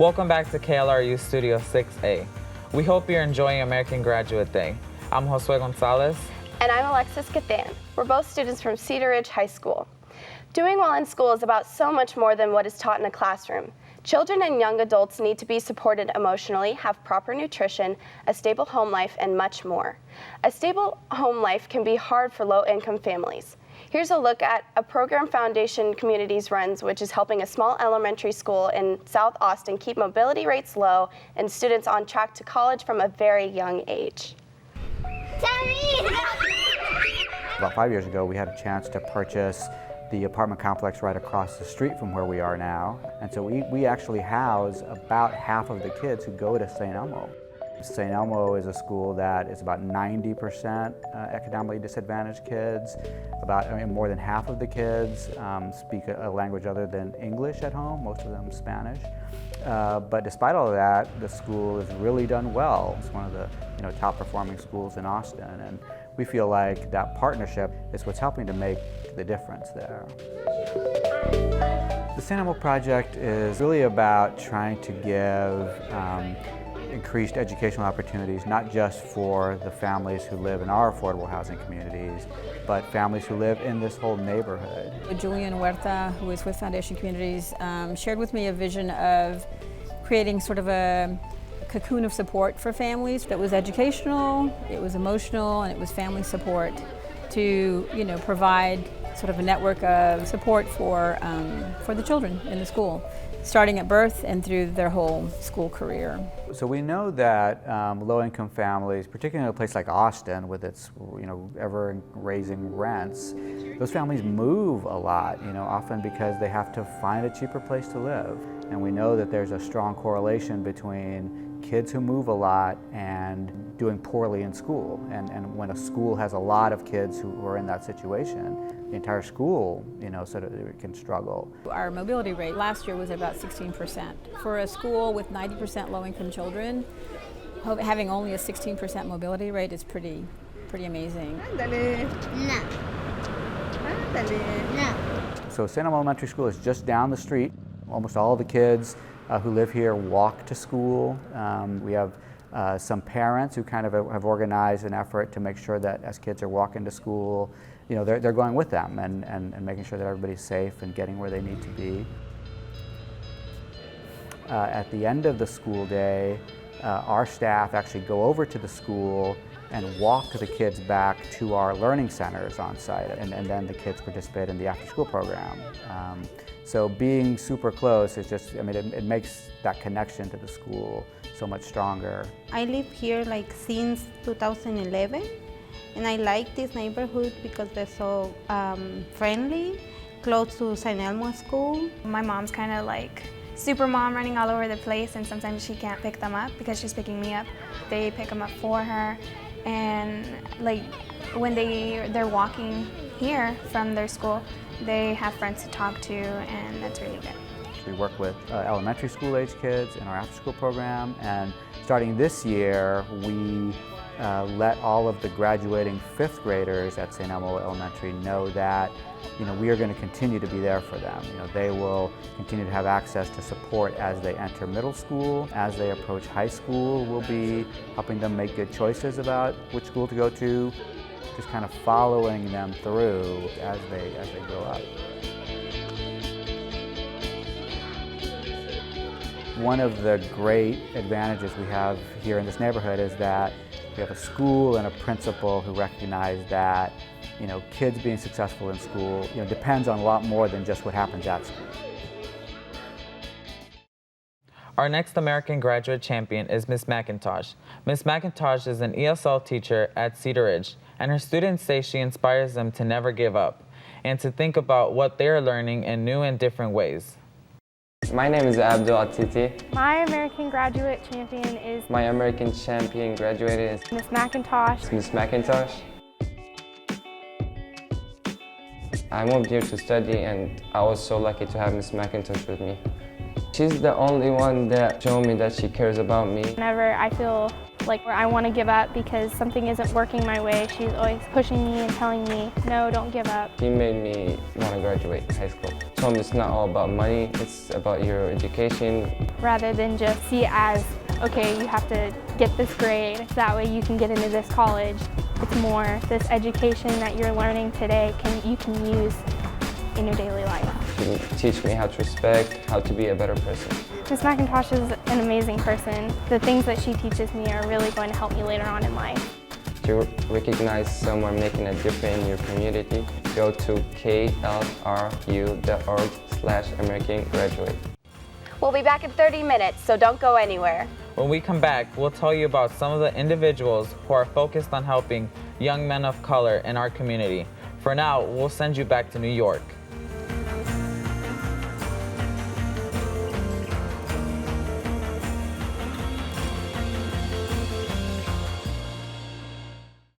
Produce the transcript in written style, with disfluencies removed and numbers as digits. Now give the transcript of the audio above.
Welcome back to KLRU Studio 6A. We hope you're enjoying American Graduate Day. I'm Josue Gonzalez. And I'm Alexis Guthan. We're both students from Cedar Ridge High School. Doing well in school is about so much more than what is taught in a classroom. Children and young adults need to be supported emotionally, have proper nutrition, a stable home life, and much more. A stable home life can be hard for low-income families. Here's a look at a program Foundation Communities runs, which is helping a small elementary school in South Austin keep mobility rates low and students on track to college from a very young age. About 5 years ago, we had a chance to purchase the apartment complex right across the street from where we are now. And so we actually house about half of the kids who go to St. Elmo. St. Elmo is a school that is about 90% economically disadvantaged kids. More than half of the kids speak a language other than English at home, most of them Spanish. But despite all of that, the school has really done well. It's one of the top performing schools in Austin, and we feel like that partnership is what's helping to make the difference there. The St. Elmo Project is really about trying to give increased educational opportunities, not just for the families who live in our affordable housing communities, but families who live in this whole neighborhood. Julian Huerta, who is with Foundation Communities, shared with me a vision of creating sort of a cocoon of support for families that was educational, it was emotional, and it was family support to provide sort of a network of support for the children in the school, starting at birth and through their whole school career. So we know that low-income families, particularly in a place like Austin with its ever-raising rents, those families move a lot, often because they have to find a cheaper place to live. And we know that there's a strong correlation between kids who move a lot and doing poorly in school. And when a school has a lot of kids who are in that situation, the entire school, sort of can struggle. Our mobility rate last year was about 16%. For a school with 90% low-income children, having only a 16% mobility rate is pretty amazing. So St. Elmo Elementary School is just down the street. Almost all of the kids who live here walk to school. We have some parents who kind of have organized an effort to make sure that as kids are walking to school, they're going with them and making sure that everybody's safe and getting where they need to be. At the end of the school day, our staff actually go over to the school and walk the kids back to our learning centers on site, and then the kids participate in the after-school program. So being super close is just, it makes that connection to the school so much stronger. I live here since 2011, and I like this neighborhood because they're so friendly, close to St. Elmo School. My mom's kind of like super mom, running all over the place, and sometimes she can't pick them up because she's picking me up. They pick them up for her, and when they're walking here from their school, they have friends to talk to, and that's really good. We work with elementary school age kids in our after school program, and starting this year, we let all of the graduating fifth graders at St. Elmo Elementary know that we are going to continue to be there for them. They will continue to have access to support as they enter middle school. As they approach high school, we'll be helping them make good choices about which school to go to, just kind of following them through as they grow up. One of the great advantages we have here in this neighborhood is that we have a school and a principal who recognize that kids being successful in school depends on a lot more than just what happens at school. Our next American Graduate Champion is Ms. McIntosh. Ms. McIntosh is an ESL teacher at Cedar Ridge, and her students say she inspires them to never give up and to think about what they're learning in new and different ways. My name is Abdul Atiti. My American Graduate Champion is... My American Champion graduated is... Ms. McIntosh. Ms. McIntosh. I moved here to study, and I was so lucky to have Ms. McIntosh with me. She's the only one that showed me that she cares about me. Whenever I feel like where I want to give up because something isn't working my way. She's always pushing me and telling me, no, don't give up. He made me want to graduate high school. Told me it's not all about money, it's about your education. Rather than just see it as, okay, you have to get this grade, that way you can get into this college. It's more this education that you're learning today you can use in your daily life. She teach me how to respect, how to be a better person. Ms. McIntosh is an amazing person. The things that she teaches me are really going to help me later on in life. To recognize someone making a difference in your community, go to klru.org/AmericanGraduate. We'll be back in 30 minutes, so don't go anywhere. When we come back, we'll tell you about some of the individuals who are focused on helping young men of color in our community. For now, we'll send you back to New York.